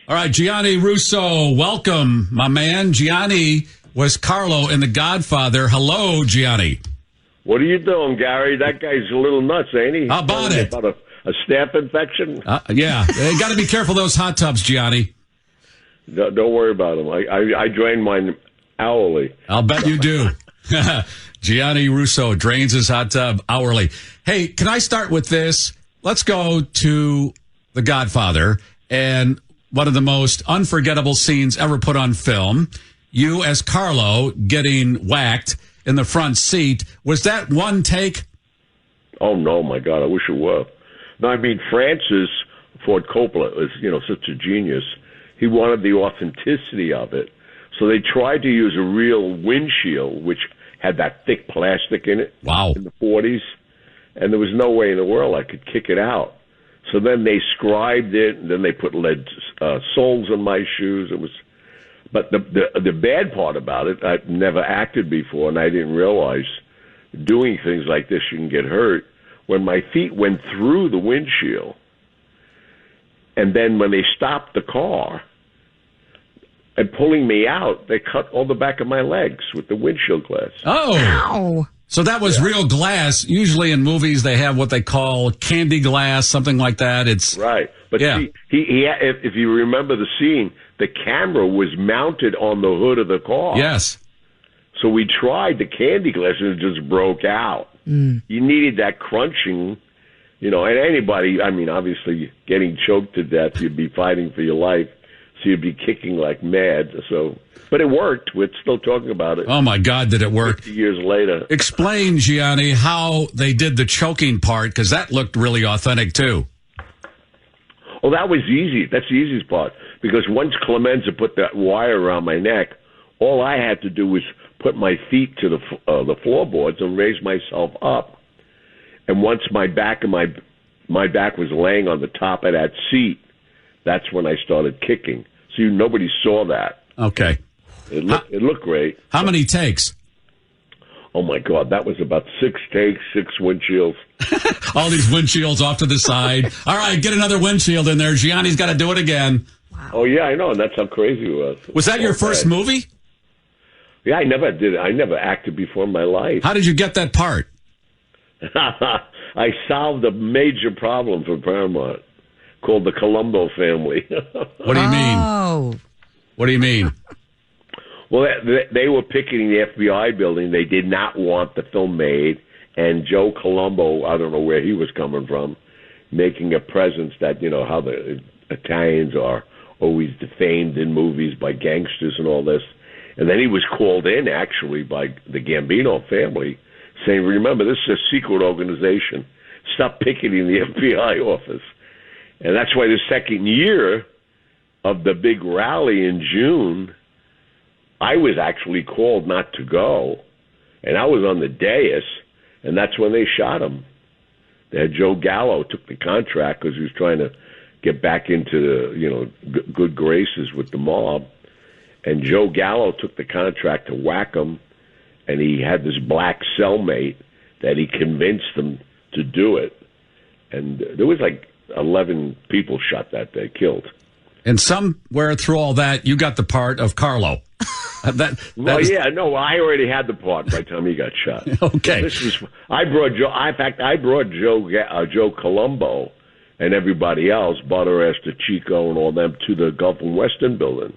All right, Gianni Russo, welcome, my man. Gianni was Carlo in The Godfather. Hello, Gianni. What are you doing, Gary? That guy's a little nuts, ain't he? How about it? About a staph infection? Yeah. Got to be careful of those hot tubs, Gianni. Don't worry about him. I drain mine hourly. I'll bet you do. Gianni Russo drains his hot tub hourly. Hey, can I start with this? Let's go to The Godfather and one of the most unforgettable scenes ever put on film. You as Carlo getting whacked in the front seat. Was that one take? Oh, no, my God. I wish it were. No, I mean, Francis Ford Coppola is, such a genius. He wanted the authenticity of it. So they tried to use a real windshield, which had that thick plastic in it. Wow. In the 40s. And there was no way in the world I could kick it out. So then they scribed it, and then they put lead soles in my shoes. It was, but the bad part about it, I've never acted before, and I didn't realize doing things like this you can get hurt. When my feet went through the windshield, and then when they stopped the car and pulling me out, they cut all the back of my legs with the windshield glass. Oh. Ow. So that was real glass. Usually in movies they have what they call candy glass, something like that. It's right. But yeah. See, if you remember the scene, the camera was mounted on the hood of the car. Yes. So we tried the candy glass and it just broke out. You needed that crunching, and anybody, I mean, obviously getting choked to death, you'd be fighting for your life. So you'd be kicking like mad. But it worked. We're still talking about it. Oh, my God, did it work? 50 years later. Explain, Gianni, how they did the choking part, because that looked really authentic, too. Oh, that was easy. That's the easiest part. Because once Clemenza put that wire around my neck, all I had to do was put my feet to the floorboards and raise myself up. And once my back was laying on the top of that seat, that's when I started kicking. So nobody saw that. Okay. It looked great. How many takes? Oh, my God. That was about 6 takes, 6 windshields. All these windshields off to the side. All right, get another windshield in there. Gianni's got to do it again. Wow. Oh, yeah, I know. And that's how crazy it was. Was that your first movie? Yeah, I never did it. I never acted before in my life. How did you get that part? I solved a major problem for Paramount called the Colombo family. What do you mean? Oh. What do you mean? Well, they were picketing the FBI building. They did not want the film made. And Joe Colombo, I don't know where he was coming from, making a presence that, how the Italians are always defamed in movies by gangsters and all this. And then he was called in, actually, by the Gambino family, saying, remember, this is a secret organization. Stop picketing the FBI office. And that's why the second year of the big rally in June, I was actually called not to go. And I was on the dais, and that's when they shot him. They had Joe Gallo took the contract because he was trying to get back into the, good graces with the mob. And Joe Gallo took the contract to whack him, and he had this black cellmate that he convinced him to do it. And there was like 11 people shot that day, killed. And somewhere through all that, you got the part of Carlo. I already had the part by the time he got shot. Okay. I brought Joe. In fact, I brought Joe Colombo and everybody else, Butter Esther, Chico, and all them to the Gulf and Western building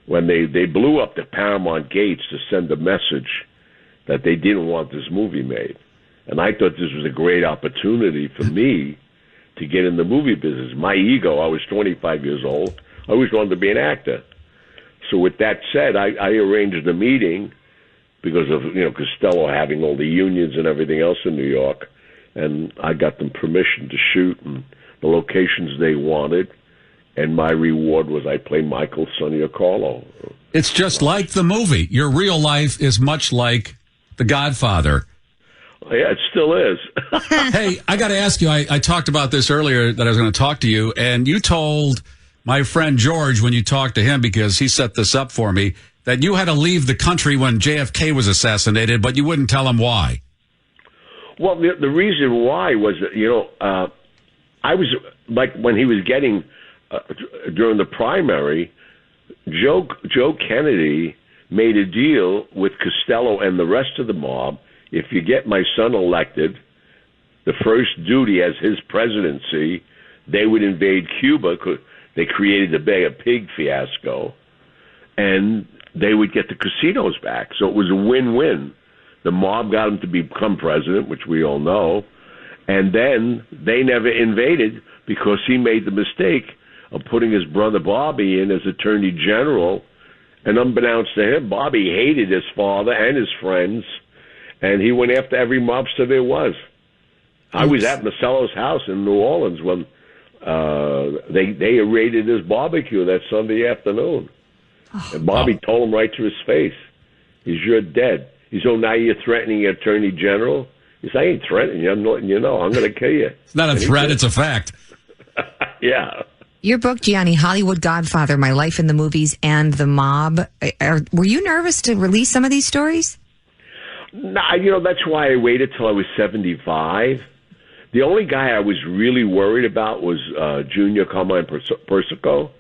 when they blew up the Paramount gates to send a message that they didn't want this movie made. And I thought this was a great opportunity for me to get in the movie business. My ego, I was 25 years old. I always wanted to be an actor. So with that said, I arranged a meeting because of, Costello having all the unions and everything else in New York. And I got them permission to shoot and the locations they wanted. And my reward was I play Michael, Sonny, or Carlo. It's just like the movie. Your real life is much like The Godfather. Yeah, it still is. Hey, I got to ask you, I talked about this earlier that I was going to talk to you, and you told my friend George when you talked to him, because he set this up for me, that you had to leave the country when JFK was assassinated, but you wouldn't tell him why. Well, the reason why was that, I was, like, when he was getting during the primary, Joe Kennedy made a deal with Costello and the rest of the mob. If you get my son elected, the first duty as his presidency, they would invade Cuba. They created the Bay of Pig fiasco, and they would get the casinos back. So it was a win-win. The mob got him to become president, which we all know, and then they never invaded because he made the mistake of putting his brother Bobby in as Attorney General. And unbeknownst to him, Bobby hated his father and his friends, and he went after every mobster there was. I was at Marcello's house in New Orleans when they raided his barbecue that Sunday afternoon. And Bobby told him right to his face, he said, "You're dead." He said, "Oh, now you're threatening Attorney General?" He said, "I ain't threatening you. I'm letting you know. I'm going to kill you." It's not a threat, it's a fact. Yeah. Your book, Gianni, Hollywood Godfather, My Life in the Movies and the Mob. Were you nervous to release some of these stories? No, that's why I waited till I was 75. The only guy I was really worried about was Junior Carmine Persico.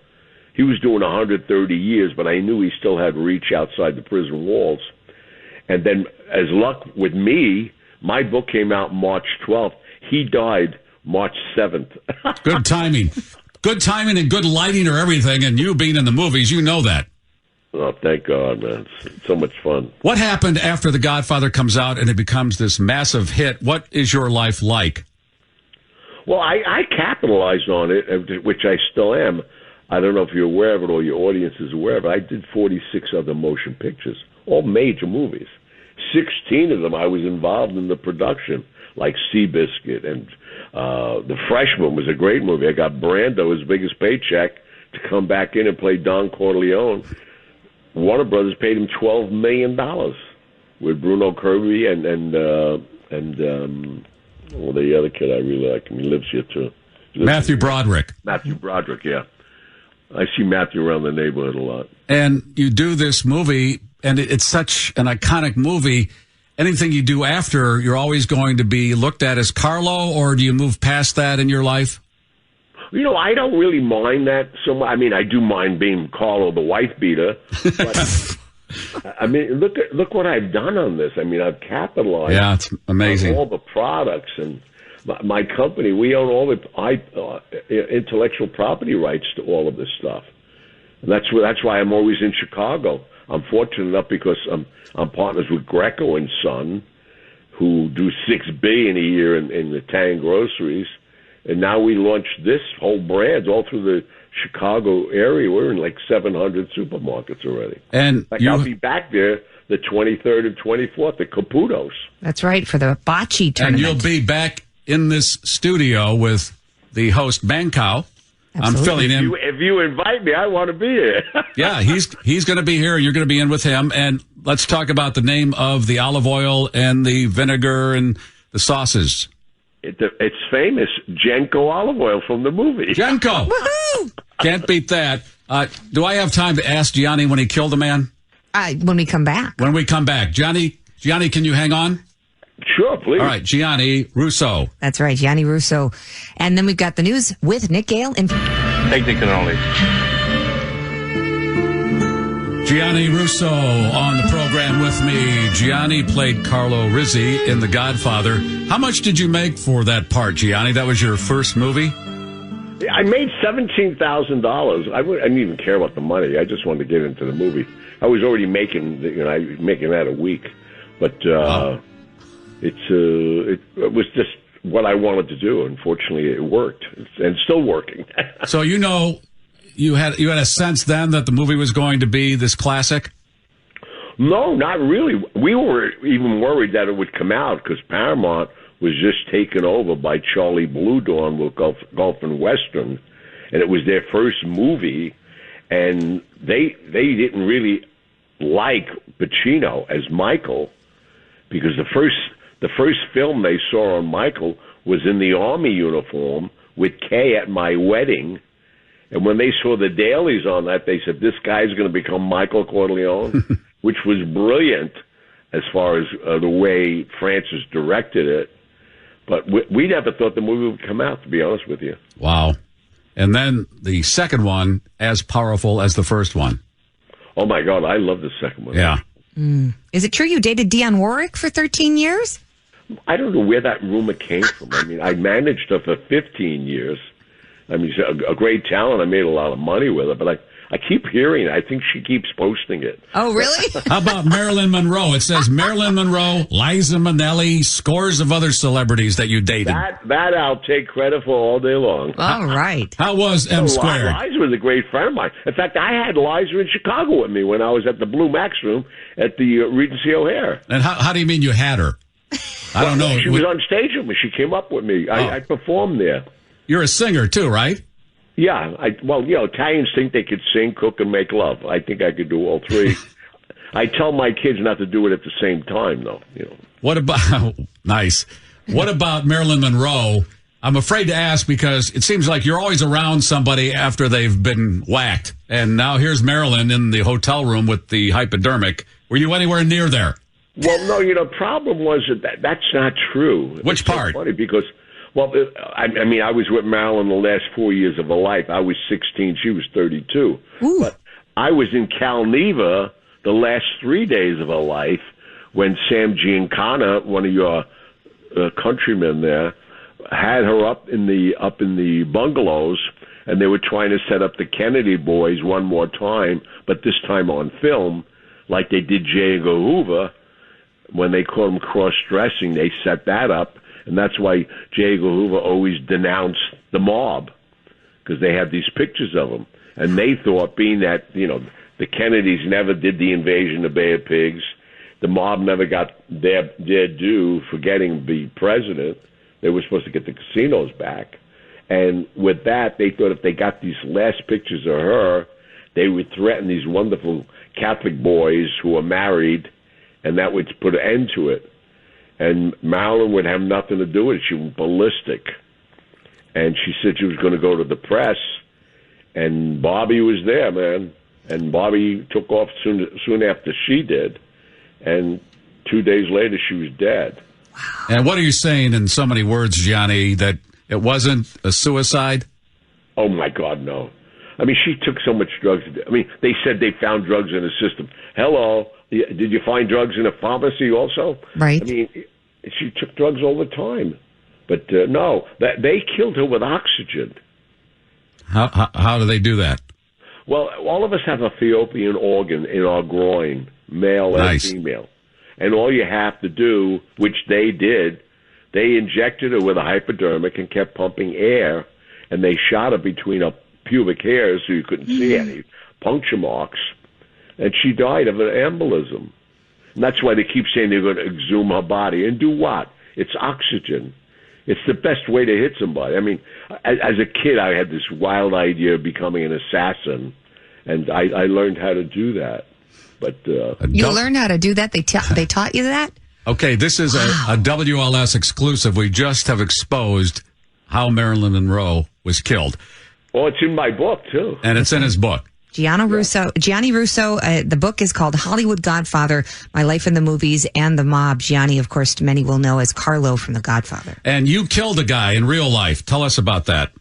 He was doing 130 years, but I knew he still had reach outside the prison walls. And then, as luck with me, my book came out March 12th. He died March 7th. Good timing. Good timing and good lighting or everything, and you being in the movies, you know that. Oh, thank God, man. It's so much fun. What happened after The Godfather comes out and it becomes this massive hit? What is your life like? Well, I capitalized on it, which I still am. I don't know if you're aware of it or your audience is aware of it. I did 46 other motion pictures, all major movies. 16 of them I was involved in the production, like Seabiscuit, and The Freshman was a great movie. I got Brando his biggest paycheck to come back in and play Don Corleone. Warner Brothers paid him $12 million with Bruno Kirby and the other kid I really like. He lives here too. Matthew Broderick. Matthew Broderick, yeah. I see Matthew around the neighborhood a lot. And you do this movie, and it's such an iconic movie. Anything you do after, you're always going to be looked at as Carlo, or do you move past that in your life? I don't really mind that so much. I mean, I do mind being Carlo the wife beater. But, I mean, look what I've done on this. I mean, I've capitalized. Yeah, it's amazing. On all the products and my company. We own all the intellectual property rights to all of this stuff. And that's why I'm always in Chicago. I'm fortunate enough because I'm partners with Greco and Son, who do $6 billion a year in the Tang groceries. And now we launched this whole brand all through the Chicago area. We're in like 700 supermarkets already. And I'll be back there the 23rd and 24th at Caputo's. That's right, for the bocce tournament. And you'll be back in this studio with the host, Bankow. I'm filling in. If you invite me, I want to be here. Yeah, he's going to be here. You're going to be in with him. And let's talk about the name of the olive oil and the vinegar and the sauces. It's famous Genco olive oil from the movie. Genco. Woohoo! Can't beat that. Do I have time to ask Gianni when he killed a man? When we come back. When we come back. Gianni, can you hang on? Sure, please. All right, Gianni Russo. That's right, Gianni Russo. And then we've got the news with Nick Gale. Technical only. Gianni Russo on the program with me. Gianni played Carlo Rizzi in The Godfather. How much did you make for that part, Gianni? That was your first movie? I made $17,000. I didn't even care about the money. I just wanted to get into the movie. I was already making that a week, but it was just what I wanted to do. Unfortunately, it worked, and it's still working. So you had a sense then that the movie was going to be this classic? No, not really. We were even worried that it would come out because Paramount was just taken over by Charlie Bluedorn with Gulf and Western, and it was their first movie, and they didn't really like Pacino as Michael because the first film they saw on Michael was in the Army uniform with Kay at My Wedding. And when they saw the dailies on that, they said, this guy's going to become Michael Corleone, which was brilliant as far as the way Francis directed it. But we never thought the movie would come out, to be honest with you. Wow. And then the second one, as powerful as the first one. Oh, my God, I love the second one. Yeah. Is it true you dated Dionne Warwick for 13 years? I don't know where that rumor came from. I mean, I managed her for 15 years. I mean, she's a great talent. I made a lot of money with her, but I keep hearing it. I think she keeps posting it. Oh, really? How about Marilyn Monroe? It says Marilyn Monroe, Liza Minnelli, scores of other celebrities that you dated. That I'll take credit for all day long. All right. How was M Squared? Liza was a great friend of mine. In fact, I had Liza in Chicago with me when I was at the Blue Max Room at the Regency O'Hare. And how do you mean you had her? I don't know. She was on stage with me. She came up with me. I performed there. You're a singer too, right? Yeah. Italians think they could sing, cook, and make love. I think I could do all three. I tell my kids not to do it at the same time, though. What about nice? What about Marilyn Monroe? I'm afraid to ask because it seems like you're always around somebody after they've been whacked, and now here's Marilyn in the hotel room with the hypodermic. Were you anywhere near there? Well, no. Problem was that's not true. Which it's part? So funny because. Well, I mean, I was with Marilyn the last 4 years of her life. I was 16. She was 32. Ooh. But I was in Calneva the last 3 days of her life when Sam Giancana, one of your countrymen there, had her up in the bungalows, and they were trying to set up the Kennedy boys one more time, but this time on film, like they did J. Edgar Hoover. When they caught him cross-dressing, they set that up. And that's why J. Edgar Hoover always denounced the mob, because they had these pictures of him. And they thought, being that, the Kennedys never did the invasion of Bay of Pigs, the mob never got their due for getting the president. They were supposed to get the casinos back. And with that, they thought if they got these last pictures of her, they would threaten these wonderful Catholic boys who were married, and that would put an end to it. And Marilyn would have nothing to do with it. She went ballistic. And she said she was going to go to the press. And Bobby was there, man. And Bobby took off soon after she did. And 2 days later, she was dead. Wow. And what are you saying in so many words, Gianni, that it wasn't a suicide? Oh, my God, no. I mean, she took so much drugs. I mean, they said they found drugs in the system. Hello. Did you find drugs in a pharmacy also? Right. I mean, she took drugs all the time. But no, they killed her with oxygen. How do they do that? Well, all of us have a fallopian organ in our groin, male and female. And all you have to do, which they did, they injected her with a hypodermic and kept pumping air, and they shot her between her pubic hairs so you couldn't see any puncture marks. And she died of an embolism. And that's why they keep saying they're going to exhume her body. And do what? It's oxygen. It's the best way to hit somebody. I mean, as a kid, I had this wild idea of becoming an assassin, and I learned how to do that. But you learned how to do that? They taught you that? Okay, this is a WLS exclusive. We just have exposed how Marilyn Monroe was killed. Oh, it's in my book, too. And it's in his book. Gianni Russo, the book is called Hollywood Godfather, My Life in the Movies and the Mob. Gianni, of course, many will know as Carlo from The Godfather. And you killed a guy in real life. Tell us about that.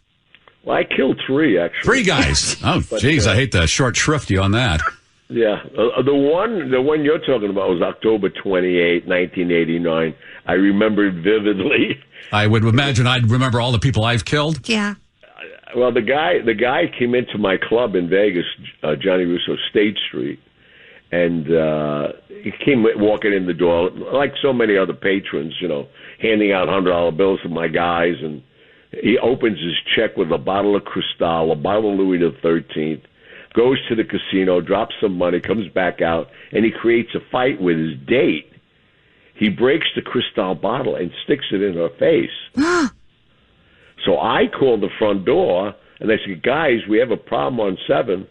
Well, I killed three, actually. 3 guys. Oh, jeez, I hate to short shrift you on that. Yeah. The one you're talking about was October 28, 1989. I remember it vividly. I would imagine I'd remember all the people I've killed. Yeah. Well, the guy came into my club in Vegas, Gianni Russo, State Street, and he came walking in the door like so many other patrons, handing out $100 bills to my guys, and he opens his check with a bottle of Cristal, a bottle of Louis XIII, goes to the casino, drops some money, comes back out, and he creates a fight with his date. He breaks the Cristal bottle and sticks it in her face. So I called the front door, and I said, guys, we have a problem on 7.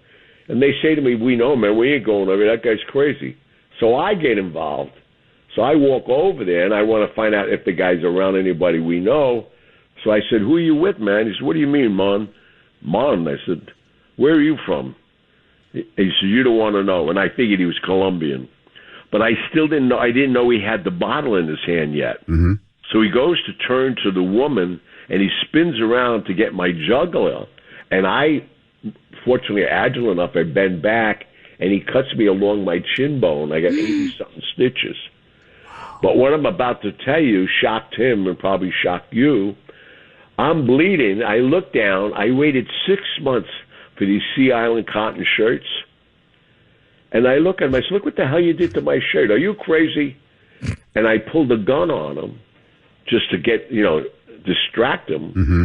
And they say to me, we know, man, we ain't going over there. That guy's crazy. So I get involved. So I walk over there, and I want to find out if the guy's around anybody we know. So I said, who are you with, man? He said, what do you mean, Mon? Mon, I said, where are you from? He said, you don't want to know. And I figured he was Colombian. But I still didn't know. I didn't know he had the bottle in his hand yet. Mm-hmm. So he goes to turn to the woman, and he spins around to get my jugular, And I, fortunately, agile enough, I bend back, and he cuts me along my chin bone. I got 80-something stitches. But what I'm about to tell you shocked him and probably shocked you. I'm bleeding. I look down. I waited 6 months for these Sea Island cotton shirts. And I look at him. I said, look what the hell you did to my shirt. Are you crazy? And I pulled a gun on him just to get, distract him. Mm-hmm.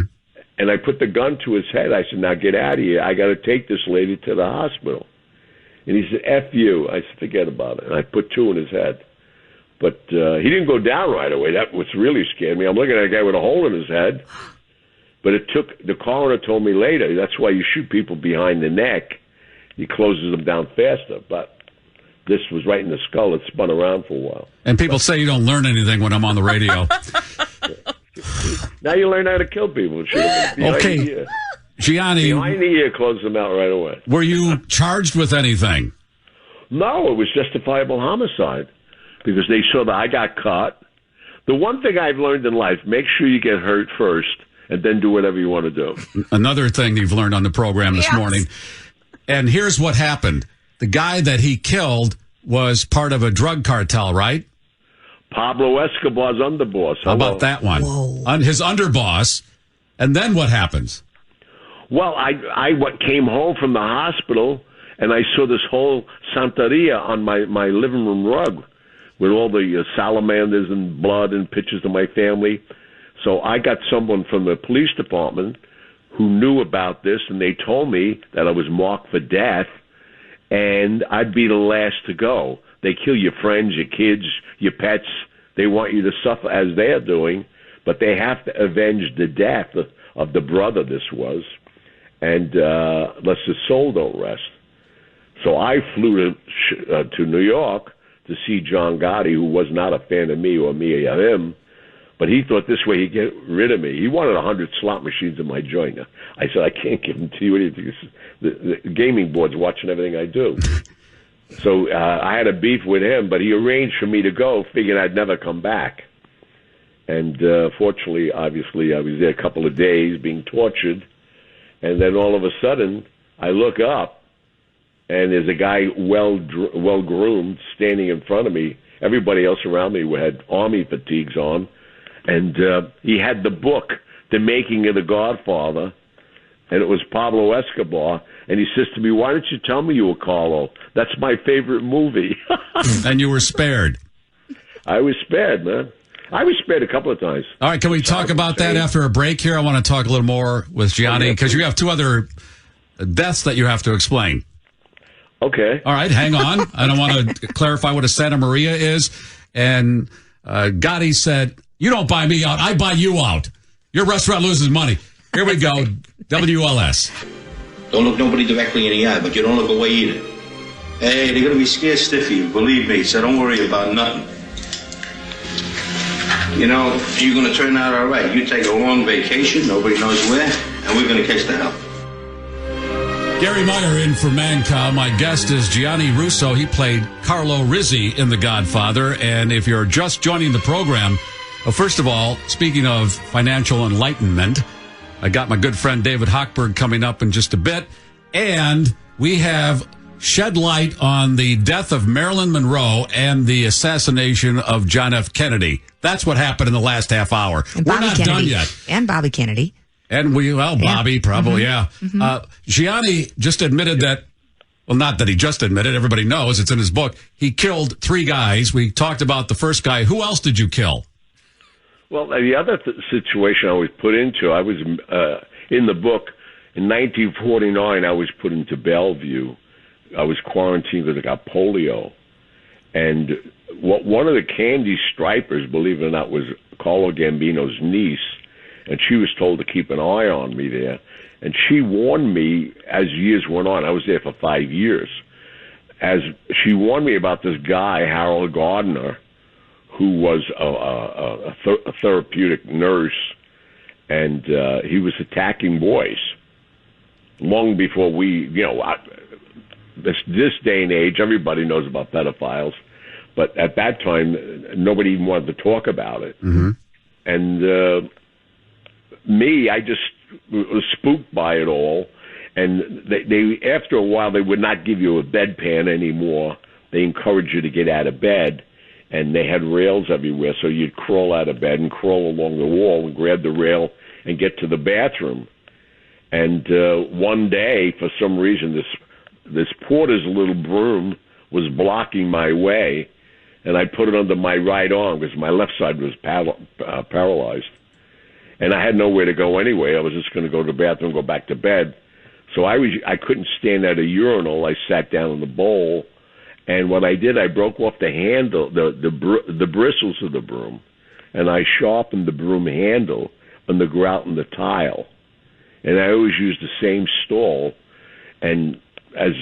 And I put the gun to his head. I said, now get out of here. I got to take this lady to the hospital. And he said, F you. I said, forget about it. And I put 2 in his head. But he didn't go down right away. That was really scared me. I'm looking at a guy with a hole in his head. But the coroner told me later, that's why you shoot people behind the neck. He closes them down faster. But this was right in the skull. It spun around for a while. And people say you don't learn anything when I'm on the radio. Now you learn how to kill people. Okay. Gianni, behind the ear, close them out right away. Were you charged with anything? No, it was justifiable homicide because they saw that I got caught. The one thing I've learned in life, make sure you get hurt first and then do whatever you want to do. Another thing you've learned on the program this morning. And here's what happened. The guy that he killed was part of a drug cartel, right? Pablo Escobar's underboss. How about that one? On his underboss. And then what happens? Well, I came home from the hospital, and I saw this whole Santeria on my living room rug with all the salamanders and blood and pictures of my family. So I got someone from the police department who knew about this, and they told me that I was marked for death, and I'd be the last to go. They kill your friends, your kids, your pets. They want you to suffer as they're doing, but they have to avenge the death of the brother this was, and lest his soul don't rest. So I flew to New York to see John Gotti, who was not a fan of me or me or him, but he thought this way he'd get rid of me. He wanted 100 slot machines in my joint. I said, I can't give them to you. The gaming board's watching everything I do. So I had a beef with him, but he arranged for me to go, figuring I'd never come back. And fortunately, obviously, I was there a couple of days being tortured. And then all of a sudden, I look up, and there's a guy well-groomed standing in front of me. Everybody else around me had army fatigues on. And he had the book, The Making of the Godfather, and it was Pablo Escobar. And he says to me, why don't you tell me you were Carlo? That's my favorite movie. And you were spared. I was spared, man. I was spared a couple of times. All right, can we talk about that after a break here? I want to talk a little more with Gianni, because you have 2 other deaths that you have to explain. Okay. All right, hang on. I don't want to clarify what a Santa Maria is. And Gotti said, you don't buy me out, I buy you out. Your restaurant loses money. Here we go. WLS. Don't look nobody directly in the eye, but you don't look away either. Hey, they're going to be scared stiff of you, believe me, so don't worry about nothing. You know, you're going to turn out all right. You take a long vacation, nobody knows where, and we're going to catch the hell. Garry Meier in for Mancow. My guest is Gianni Russo. He played Carlo Rizzi in The Godfather. And if you're just joining the program, first of all, speaking of financial enlightenment, I got my good friend David Hochberg coming up in just a bit. And we have shed light on the death of Marilyn Monroe and the assassination of John F. Kennedy. That's what happened in the last half hour. We're not done yet. And Bobby Kennedy. And Bobby, probably, Gianni just admitted that, well, not that he just admitted, everybody knows, it's in his book. He killed 3 guys. We talked about the first guy. Who else did you kill? Well, the other situation I was put into, I was in the book, in 1949, I was put into Bellevue. I was quarantined because I got polio. And one of the candy stripers, believe it or not, was Carlo Gambino's niece. And she was told to keep an eye on me there. And she warned me as years went on. I was there for 5 years. As she warned me about this guy, Harold Gardner, who was a therapeutic nurse, and he was attacking boys long before this day and age, everybody knows about pedophiles. But at that time, nobody even wanted to talk about it. Mm-hmm. And I just was spooked by it all. And they after a while, they would not give you a bedpan anymore. They encouraged you to get out of bed, and they had rails everywhere, so you'd crawl out of bed and crawl along the wall and grab the rail and get to the bathroom. And one day, for some reason, this porter's little broom was blocking my way, and I put it under my right arm because my left side was paralyzed. And I had nowhere to go anyway. I was just going to go to the bathroom and go back to bed. So I couldn't stand at a urinal. I sat down in the bowl, and what I did, I broke off the handle, the bristles of the broom, and I sharpened the broom handle on the grout and the tile. And I always used the same stall. And as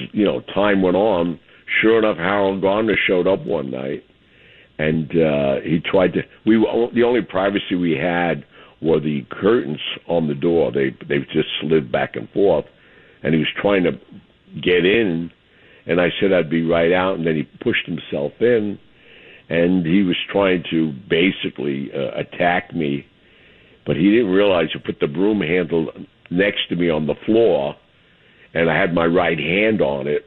time went on, sure enough, Harold Garner showed up one night, and he tried to. The only privacy we had were the curtains on the door. They just slid back and forth. And he was trying to get in, and I said I'd be right out, and then he pushed himself in, and he was trying to basically attack me, but he didn't realize he put the broom handle next to me on the floor, and I had my right hand on it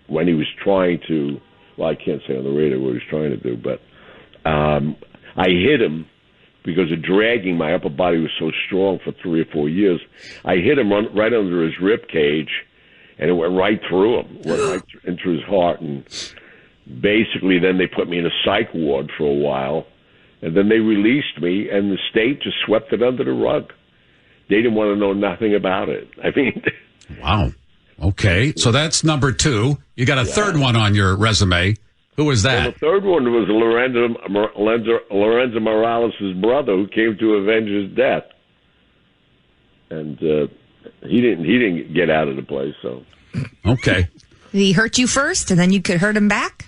when he was trying to, well, I can't say on the radio what he was trying to do, but I hit him. Because of dragging, my upper body was so strong for 3 or 4 years. I hit him right under his rib cage, and it went right through him, went right into his heart. And basically, then they put me in a psych ward for a while, and then they released me, and the state just swept it under the rug. They didn't want to know nothing about it. I mean, wow. Okay, so that's number 2. You got a third one on your resume. Who was that? Well, the third one was Lorenzo Morales' brother, who came to avenge his death, and he didn't get out of the place. So, okay. Did he hurt you first, and then you could hurt him back?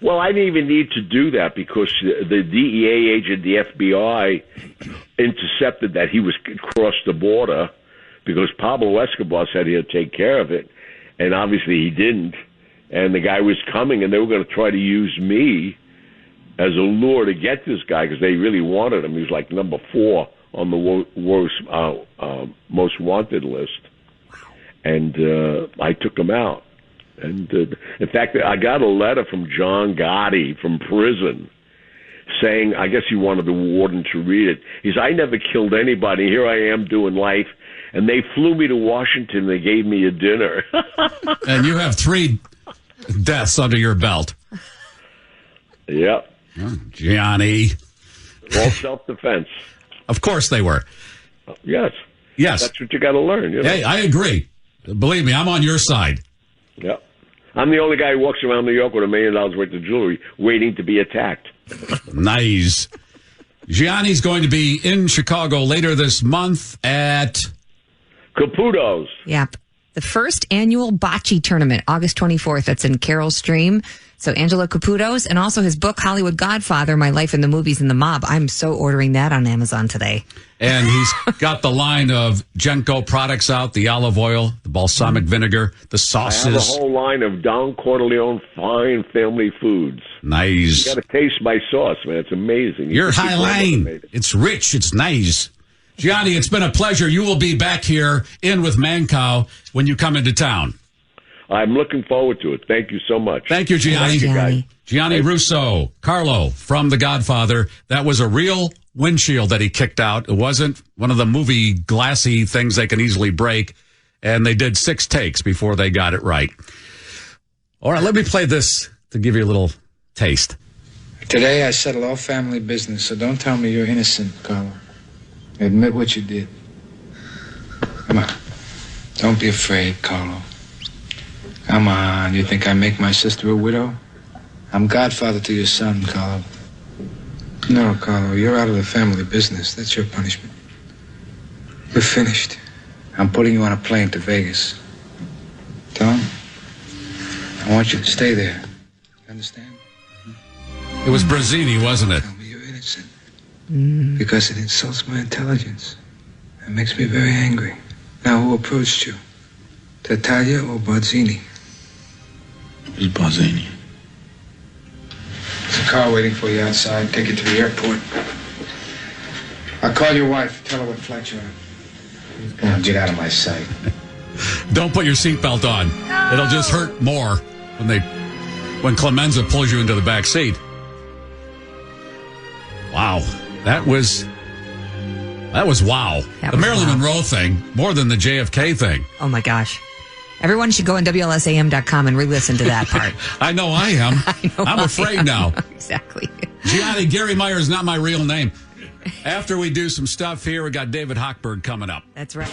Well, I didn't even need to do that because the DEA agent, the FBI, intercepted that he was crossed the border because Pablo Escobar said he'd take care of it, and obviously he didn't. And the guy was coming, and they were going to try to use me as a lure to get this guy because they really wanted him. He was like number 4 on the most wanted list. And I took him out. And in fact, I got a letter from John Gotti from prison saying, I guess he wanted the warden to read it. He said, I never killed anybody. Here I am doing life. And they flew me to Washington. They gave me a dinner. And you have 3 deaths under your belt. Yep. Oh, Gianni. All self-defense. Of course they were. Yes. Yes. That's what you got to learn. You know? Hey, I agree. Believe me, I'm on your side. Yep. I'm the only guy who walks around New York with $1 million worth of jewelry waiting to be attacked. Nice. Gianni's going to be in Chicago later this month at Caputo's. Yep. The first annual bocce tournament, August 24th. That's in Carroll Stream. So Angelo Caputo's, and also his book, Hollywood Godfather, My Life in the Movies and the Mob. I'm so ordering that on Amazon today. And he's got the line of Genco products out, the olive oil, the balsamic vinegar, the sauces. I have a whole line of Don Corleone fine family foods. Nice. You got to taste my sauce, man. It's amazing. You're high line. It's rich. It's nice. Gianni, it's been a pleasure. You will be back here in with Mancow when you come into town. I'm looking forward to it. Thank you so much. Thank you, Gianni. Thank you, Gianni. Gianni Russo, Carlo from The Godfather. That was a real windshield that he kicked out. It wasn't one of the movie glassy things they can easily break. And they did 6 takes before they got it right. All right, let me play this to give you a little taste. Today I settle all family business, so don't tell me you're innocent, Carlo. Admit what you did. Come on. Don't be afraid, Carlo. Come on. You think I make my sister a widow? I'm godfather to your son, Carlo. No, Carlo, you're out of the family business. That's your punishment. You're finished. I'm putting you on a plane to Vegas. Tom, I want you to stay there. You understand? It was Brazzini, wasn't it? Tell me you're innocent. Because it insults my intelligence. It makes me very angry. Now, who approached you? Tartaglia or Barzini? It's Barzini. There's a car waiting for you outside. Take it to the airport. I'll call your wife. Tell her what flight you're on. Now, get out of my sight. Don't put your seatbelt on. No. It'll just hurt more when Clemenza pulls you into the back seat. Wow. That was wow. That The was Marilyn wow. Monroe thing, more than the JFK thing. Oh, my gosh. Everyone should go on WLSAM.com and re-listen to that part. I know I am. I'm afraid now. Exactly. Gianni, Garry Meier is not my real name. After we do some stuff here, we got David Hochberg coming up. That's right.